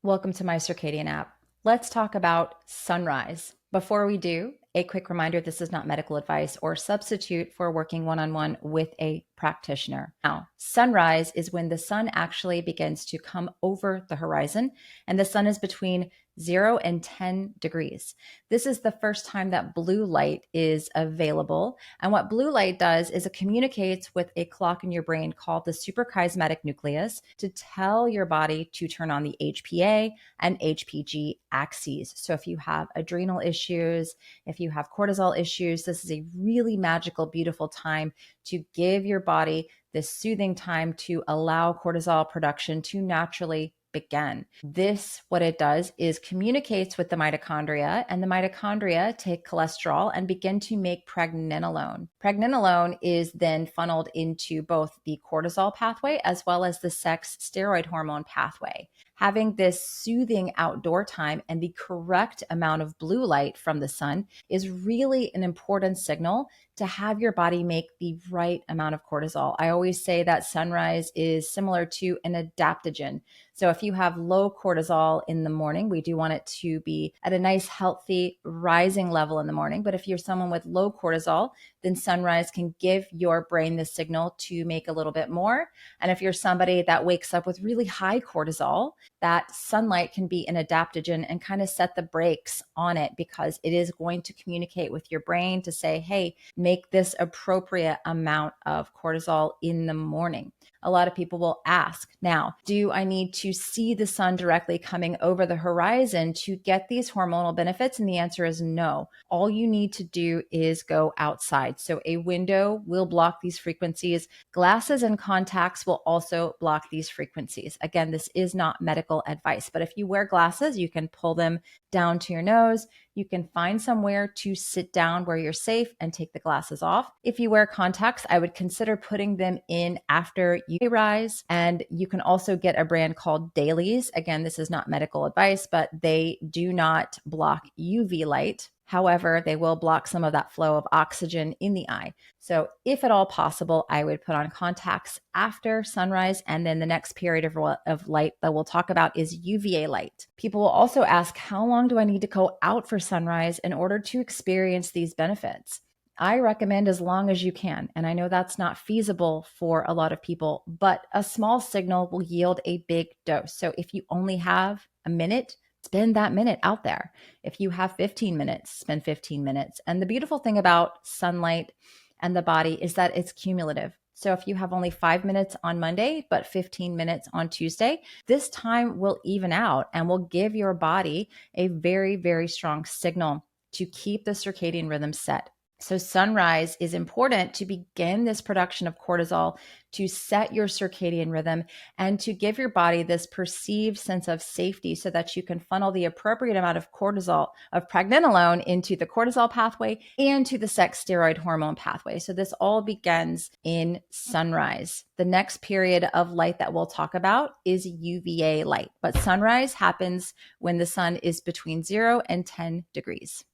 Welcome to my circadian app. Let's talk about sunrise. Before we do, a quick reminder, this is not medical advice or substitute for working one-on-one with a practitioner. Now, sunrise is when the sun actually begins to come over the horizon, and the sun is between 0 and 10 degrees. This is the first time that blue light is available. And what blue light does is it communicates with a clock in your brain called the suprachiasmatic nucleus to tell your body to turn on the HPA and HPG axes. So if you have adrenal issues, if you have cortisol issues, this is a really magical, beautiful time to give your body this soothing time to allow cortisol production to naturally begin. This, what it does is communicates with the mitochondria, and the mitochondria take cholesterol and begin to make pregnenolone. Pregnenolone is then funneled into both the cortisol pathway as well as the sex steroid hormone pathway. Having this soothing outdoor time and the correct amount of blue light from the sun is really an important signal to have your body make the right amount of cortisol. I always say that sunrise is similar to an adaptogen. So if you have low cortisol in the morning, we do want it to be at a nice, healthy, rising level in the morning. But if you're someone with low cortisol, then sunrise can give your brain the signal to make a little bit more. And if you're somebody that wakes up with really high cortisol, that sunlight can be an adaptogen and kind of set the brakes on it, because it is going to communicate with your brain to say, hey, make this appropriate amount of cortisol in the morning. A lot of people will ask, now, do I need to see the sun directly coming over the horizon to get these hormonal benefits? And the answer is no. All you need to do is go outside. So a window will block these frequencies. Glasses and contacts will also block these frequencies. Again, this is not medical advice, but if you wear glasses, you can pull them down to your nose. You can find somewhere to sit down where you're safe and take the glasses off. If you wear contacts, I would consider putting them in after you rise. And you can also get a brand called Dailies. Again, this is not medical advice, but they do not block UV light. However, they will block some of that flow of oxygen in the eye. So if at all possible, I would put on contacts after sunrise. And then the next period of light that we'll talk about is UVA light. People will also ask, how long do I need to go out for sunrise in order to experience these benefits? I recommend as long as you can. And I know that's not feasible for a lot of people, but a small signal will yield a big dose. So if you only have a minute, spend that minute out there. If you have 15 minutes, spend 15 minutes. And the beautiful thing about sunlight and the body is that it's cumulative. So if you have only 5 minutes on Monday, but 15 minutes on Tuesday, this time will even out and will give your body a very, very strong signal to keep the circadian rhythm set. So sunrise is important to begin this production of cortisol, to set your circadian rhythm, and to give your body this perceived sense of safety so that you can funnel the appropriate amount of cortisol, of pregnenolone, into the cortisol pathway and to the sex steroid hormone pathway. So this all begins in sunrise. The next period of light that we'll talk about is UVA light, but sunrise happens when the sun is between 0 and 10 degrees.